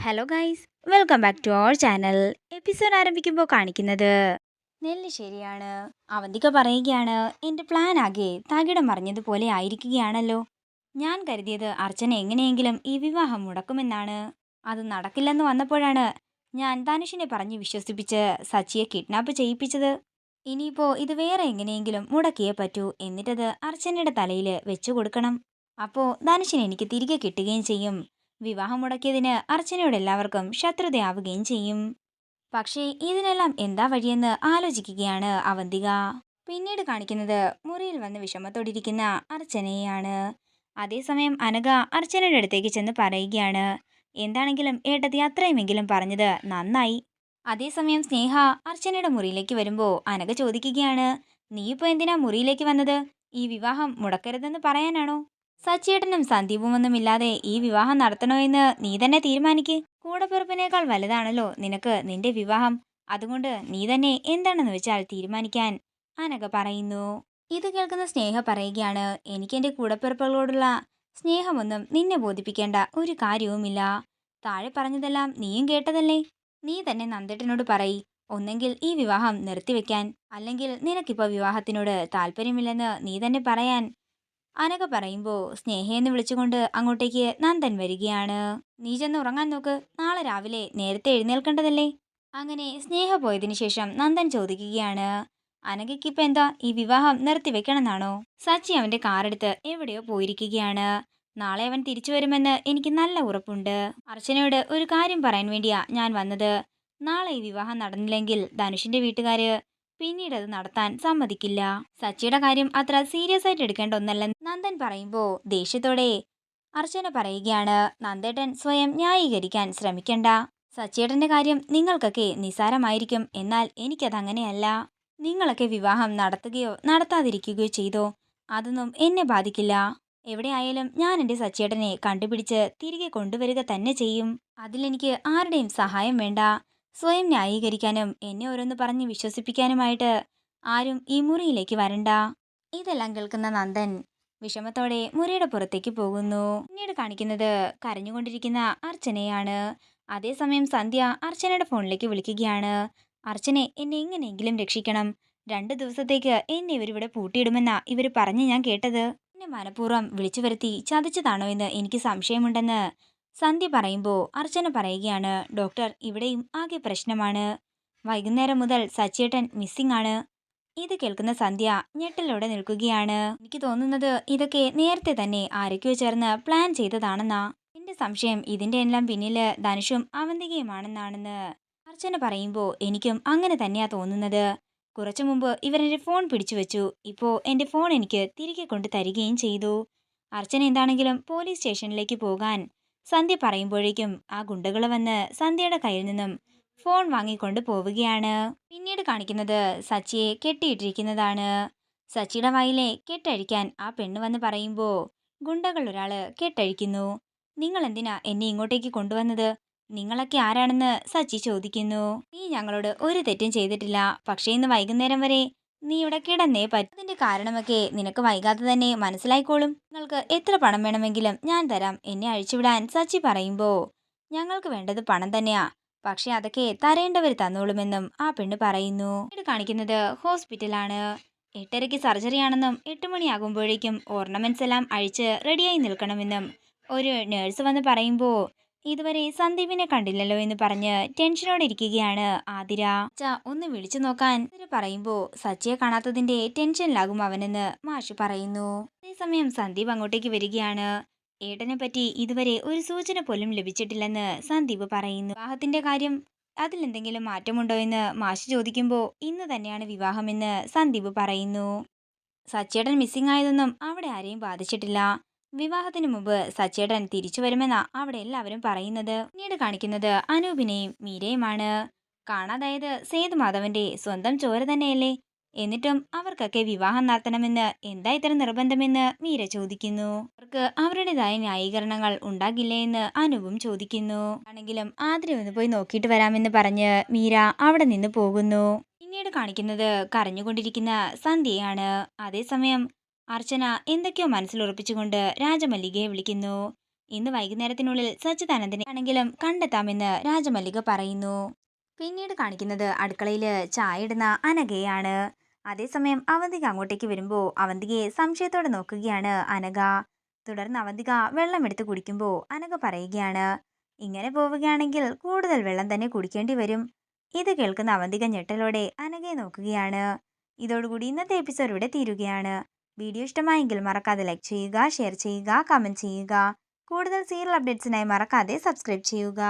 Hello guys, welcome back to our channel. Episode ആരംഭിക്കുമ്പോൾ കാണിക്കുന്നത് നെല്ലിശ്ശേരിയാണ്. അവന്തിക പറയുകയാണ്, എൻ്റെ പ്ലാൻ ആകെ തകിടം മറിഞ്ഞതുപോലെ ആയിരിക്കുകയാണല്ലോ. ഞാൻ കരുതിയത് അർച്ചന എങ്ങനെയെങ്കിലും ഈ വിവാഹം മുടക്കുമെന്നാണ്. അത് നടക്കില്ലെന്ന് വന്നപ്പോഴാണ് ഞാൻ ധനുഷിനെ പറഞ്ഞ് വിശ്വസിപ്പിച്ച് സച്ചിയെ കിഡ്നാപ്പ് ചെയ്യിപ്പിച്ചത്. ഇനിയിപ്പോൾ ഇത് വേറെ എങ്ങനെയെങ്കിലും മുടക്കിയേ പറ്റൂ. എന്നിട്ടത് അർച്ചനയുടെ തലയിൽ വെച്ചു കൊടുക്കണം. അപ്പോൾ ധനുഷിനെ എനിക്ക് തിരികെ കിട്ടുകയും ചെയ്യും. വിവാഹം മുടക്കിയതിന് അർച്ചനയോട് എല്ലാവർക്കും ശത്രുതയാവുകയും ചെയ്യും. പക്ഷേ ഇതിനെല്ലാം എന്താ വഴിയെന്ന് ആലോചിക്കുകയാണ് അവന്തിക. പിന്നീട് കാണിക്കുന്നത് മുറിയിൽ വന്ന് വിഷമത്തോടിരിക്കുന്ന അർച്ചനയെയാണ്. അതേസമയം അനഘ അർച്ചനയുടെ അടുത്തേക്ക് ചെന്ന് പറയുകയാണ്, എന്താണെങ്കിലും ഏട്ടത്തി അത്രയുമെങ്കിലും പറഞ്ഞത് നന്നായി. അതേസമയം സ്നേഹ അർച്ചനയുടെ മുറിയിലേക്ക് വരുമ്പോൾ അനഘ ചോദിക്കുകയാണ്, നീ ഇപ്പോൾ എന്തിനാ മുറിയിലേക്ക് വന്നത്? ഈ വിവാഹം മുടക്കരുതെന്ന് പറയാനാണോ? സച്ചിയേട്ടനും സന്ദീപും ഒന്നുമില്ലാതെ ഈ വിവാഹം നടത്തണോ എന്ന് നീ തന്നെ തീരുമാനിക്ക്. കൂടപ്പിറപ്പിനേക്കാൾ വലുതാണല്ലോ നിനക്ക് നിന്റെ വിവാഹം. അതുകൊണ്ട് നീ തന്നെ എന്താണെന്ന് വെച്ചാൽ തീരുമാനിക്കാൻ അനഘ പറയുന്നു. ഇത് കേൾക്കുന്ന സ്നേഹ പറയുകയാണ്, എനിക്ക് എൻ്റെ കൂടപ്പിറപ്പുകളോടുള്ള സ്നേഹമൊന്നും നിന്നെ ബോധിപ്പിക്കേണ്ട ഒരു കാര്യവുമില്ല. താഴെ പറഞ്ഞതെല്ലാം നീയും കേട്ടതല്ലേ. നീ തന്നെ നന്ദേട്ടനോട് പറയ്, ഒന്നെങ്കിൽ ഈ വിവാഹം നിർത്തിവെക്കാൻ, അല്ലെങ്കിൽ നിനക്കിപ്പോൾ വിവാഹത്തിനോട് താല്പര്യമില്ലെന്ന് നീ തന്നെ പറയാൻ അനഘ പറയുമ്പോൾ സ്നേഹയെന്ന് വിളിച്ചുകൊണ്ട് അങ്ങോട്ടേക്ക് നന്ദൻ വരികയാണ്. നീ ചെന്ന് ഉറങ്ങാൻ നോക്ക്, നാളെ രാവിലെ നേരത്തെ എഴുന്നേൽക്കേണ്ടതല്ലേ. അങ്ങനെ സ്നേഹ പോയതിനു ശേഷം നന്ദൻ ചോദിക്കുകയാണ്, അനഘയ്ക്ക് ഇപ്പം എന്താ ഈ വിവാഹം നിർത്തിവെക്കണമെന്നാണോ? സച്ചി അവന്റെ കാറെടുത്ത് എവിടെയോ പോയിരിക്കുകയാണ്. നാളെ അവൻ തിരിച്ചു വരുമെന്ന് എനിക്ക് നല്ല ഉറപ്പുണ്ട്. അർച്ചനയോട് ഒരു കാര്യം പറയാൻ വേണ്ടിയാ ഞാൻ വന്നത്. നാളെ ഈ വിവാഹം നടന്നില്ലെങ്കിൽ ധനുഷിന്റെ വീട്ടുകാര് പിന്നീട് അത് നടത്താൻ സമ്മതിക്കില്ല. സച്ചിയുടെ കാര്യം അത്ര സീരിയസ് ആയിട്ട് എടുക്കേണ്ട ഒന്നല്ലെന്ന് നന്ദൻ പറയുമ്പോൾ ദേഷ്യത്തോടെ അർച്ചന പറയുകയാണ്, നന്ദേട്ടൻ സ്വയം ന്യായീകരിക്കാൻ ശ്രമിക്കണ്ട. സച്ചിയേട്ടന്റെ കാര്യം നിങ്ങൾക്കൊക്കെ നിസ്സാരമായിരിക്കും, എന്നാൽ എനിക്കതങ്ങനെയല്ല. നിങ്ങളൊക്കെ വിവാഹം നടത്തുകയോ നടത്താതിരിക്കുകയോ ചെയ്തോ, അതൊന്നും എന്നെ ബാധിക്കില്ല. എവിടെയായാലും ഞാൻ എൻ്റെ സച്ചിയേട്ടനെ കണ്ടുപിടിച്ച് തിരികെ കൊണ്ടുവരിക തന്നെ ചെയ്യും. അതിലെനിക്ക് ആരുടെയും സഹായം വേണ്ട. സ്വയം ന്യായീകരിക്കാനും എന്നെ ഓരോന്ന് പറഞ്ഞ് വിശ്വസിപ്പിക്കാനുമായിട്ട് ആരും ഈ മുറിയിലേക്ക് വരണ്ട. ഇതെല്ലാം കേൾക്കുന്ന നന്ദൻ വിഷമത്തോടെ മുറിയുടെ പുറത്തേക്ക് പോകുന്നു. പിന്നീട് കാണിക്കുന്നത് കരഞ്ഞുകൊണ്ടിരിക്കുന്ന അർച്ചനയാണ്. അതേസമയം സന്ധ്യ അർച്ചനയുടെ ഫോണിലേക്ക് വിളിക്കുകയാണ്, അർച്ചനെ എന്നെ എങ്ങനെയെങ്കിലും രക്ഷിക്കണം. 2 ദിവസത്തേക്ക് എന്നെ ഇവരിവിടെ പൂട്ടിയിടുമെന്നാ ഇവർ പറഞ്ഞ് ഞാൻ കേട്ടത്. എന്നെ മനഃപൂർവ്വം വിളിച്ചു വരുത്തി ചതിച്ചതാണോ എന്ന് എനിക്ക് സംശയമുണ്ടെന്ന് സന്ധ്യ പറയുമ്പോൾ അർച്ചന പറയുകയാണ്, ഡോക്ടർ ഇവിടെയും ആകെ പ്രശ്നമാണ്. വൈകുന്നേരം മുതൽ സച്ചിയേട്ടൻ മിസ്സിംഗ് ആണ്. ഇത് കേൾക്കുന്ന സന്ധ്യ ഞെട്ടലോടെ നിൽക്കുകയാണ്. എനിക്ക് തോന്നുന്നത് ഇതൊക്കെ നേരത്തെ തന്നെ ആരൊക്കെയോ ചേർന്ന് പ്ലാൻ ചെയ്തതാണെന്നാ. എന്റെ സംശയം ഇതിന്റെ എല്ലാം പിന്നില് ധനുഷും അവന്തികയുമാണെന്നാണെന്ന് അർച്ചന പറയുമ്പോൾ എനിക്കും അങ്ങനെ തന്നെയാ തോന്നുന്നത്. കുറച്ചു മുമ്പ് ഇവരെന്റെ ഫോൺ പിടിച്ചു വെച്ചു. ഇപ്പോ എന്റെ ഫോൺ എനിക്ക് തിരികെ കൊണ്ട് തരികയും ചെയ്തു. അർച്ചന എന്താണെങ്കിലും പോലീസ് സ്റ്റേഷനിലേക്ക് പോകാൻ സന്ധ്യ പറയുമ്പോഴേക്കും ആ ഗുണ്ടകൾ വന്ന് സന്ധ്യയുടെ കയ്യിൽ നിന്നും ഫോൺ വാങ്ങിക്കൊണ്ട് പോവുകയാണ്. പിന്നീട് കാണിക്കുന്നത് സച്ചിയെ കെട്ടിയിട്ടിരിക്കുന്നതാണ്. സച്ചിയുടെ വായിലെ കെട്ടഴിക്കാൻ ആ പെണ്ണ് വന്ന് പറയുമ്പോൾ ഗുണ്ടകൾ ഒരാള് കെട്ടഴിക്കുന്നു. നിങ്ങൾ എന്തിനാ എന്നെ ഇങ്ങോട്ടേക്ക് കൊണ്ടുവന്നത്? നിങ്ങളൊക്കെ ആരാണെന്ന് സച്ചി ചോദിക്കുന്നു. നീ ഞങ്ങളോട് ഒരു തെറ്റും ചെയ്തിട്ടില്ല, പക്ഷേ ഇന്ന് വൈകുന്നേരം വരെ നീ ഇവിടെ കിടന്നേ പറ്റും. അതിന്റെ കാരണമൊക്കെ നിനക്ക് വൈകാതെ തന്നെ മനസ്സിലായിക്കോളും. നിങ്ങൾക്ക് എത്ര പണം വേണമെങ്കിലും ഞാൻ തരാം, എന്നെ അഴിച്ചുവിടാൻ സച്ചി പറയുമ്പോൾ ഞങ്ങൾക്ക് വേണ്ടത് പണം തന്നെയാ, പക്ഷെ അതൊക്കെ തരേണ്ടവർ തന്നോളുമെന്നും ആ പെണ്ണ് പറയുന്നു. ഇത് കാണിക്കുന്നത് ഹോസ്പിറ്റലാണ്. 8:30-ക്ക് സർജറി ആണെന്നും 8 മണിയാകുമ്പോഴേക്കും ഓർണമെന്റ്സ് എല്ലാം അഴിച്ച് റെഡിയായി നിൽക്കണമെന്നും ഒരു നേഴ്സ് വന്ന് പറയുമ്പോൾ ഇതുവരെ സന്ദീപിനെ കണ്ടില്ലല്ലോ എന്ന് പറഞ്ഞ് ടെൻഷനോടെ ഇരിക്കുകയാണ് ആതിര. ഒന്ന് വിളിച്ചു നോക്കാൻ പറയുമ്പോൾ സച്ചിയെ കാണാത്തതിന്റെ ടെൻഷനിലാകും അവനെന്ന് മാഷ് പറയുന്നു. അതേസമയം സന്ദീപ് അങ്ങോട്ടേക്ക് വരികയാണ്. ഏട്ടനെ പറ്റി ഇതുവരെ ഒരു സൂചന പോലും ലഭിച്ചിട്ടില്ലെന്ന് സന്ദീപ് പറയുന്നു. വിവാഹത്തിന്റെ കാര്യം അതിലെന്തെങ്കിലും മാറ്റമുണ്ടോ എന്ന് മാഷ് ചോദിക്കുമ്പോൾ ഇന്ന് തന്നെയാണ് വിവാഹമെന്ന് സന്ദീപ് പറയുന്നു. സച്ചേട്ടൻ മിസ്സിംഗ് ആയതൊന്നും അവിടെ ആരെയും ബാധിച്ചിട്ടില്ല. വിവാഹത്തിന് മുമ്പ് സച്ചേട്ടൻ തിരിച്ചു വരുമെന്നാ അവിടെ എല്ലാവരും പറയുന്നത്. പിന്നീട് കാണിക്കുന്നത് അനൂപിനെയും മീരയുമാണ്. കാണാതായത് സേതുമാധവന്റെ സ്വന്തം ചോര തന്നെയല്ലേ, എന്നിട്ടും അവർക്കൊക്കെ വിവാഹം നടത്തണമെന്ന് എന്താ ഇത്ര നിർബന്ധമെന്ന് മീര ചോദിക്കുന്നു. അവർക്ക് അവരുടേതായ ന്യായീകരണങ്ങൾ ഉണ്ടാകില്ലേ എന്ന് അനൂപും ചോദിക്കുന്നു. ആണെങ്കിലും ആദ്യം ഒന്ന് പോയി നോക്കിയിട്ട് വരാമെന്ന് പറഞ്ഞ് മീര അവിടെ നിന്ന് പോകുന്നു. പിന്നീട് കാണിക്കുന്നത് കരഞ്ഞുകൊണ്ടിരിക്കുന്ന സന്ധ്യയാണ്. അതേസമയം അർച്ചന എന്തൊക്കെയോ മനസ്സിലുറപ്പിച്ചുകൊണ്ട് രാജമല്ലികയെ വിളിക്കുന്നു. ഇന്ന് വൈകുന്നേരത്തിനുള്ളിൽ സച്ചിദാനന്ദനെ ആണെങ്കിലും കണ്ടെത്താമെന്ന് രാജമല്ലിക പറയുന്നു. പിന്നീട് കാണിക്കുന്നത് അടുക്കളയിൽ ചായ ഇടുന്ന അനഘയാണ്. അതേസമയം അവന്തിക അങ്ങോട്ടേക്ക് വരുമ്പോൾ അവന്തികയെ സംശയത്തോടെ നോക്കുകയാണ് അനഘ. തുടർന്ന് അവന്തിക വെള്ളമെടുത്ത് കുടിക്കുമ്പോൾ അനഘ പറയുകയാണ്, ഇങ്ങനെ പോവുകയാണെങ്കിൽ കൂടുതൽ വെള്ളം തന്നെ കുടിക്കേണ്ടി വരും. ഇത് കേൾക്കുന്ന അവന്തിക ഞെട്ടലോടെ അനഘയെ നോക്കുകയാണ്. ഇതോടുകൂടി ഇന്നത്തെ എപ്പിസോഡ് ഇവിടെ തീരുകയാണ്. വീഡിയോ ഇഷ്ടമായെങ്കിൽ മറക്കാതെ ലൈക്ക് ചെയ്യുക, ഷെയർ ചെയ്യുക, കമൻറ്റ് ചെയ്യുക. കൂടുതൽ സീരിയൽ അപ്ഡേറ്റ്സിനായി മറക്കാതെ സബ്സ്ക്രൈബ് ചെയ്യുക.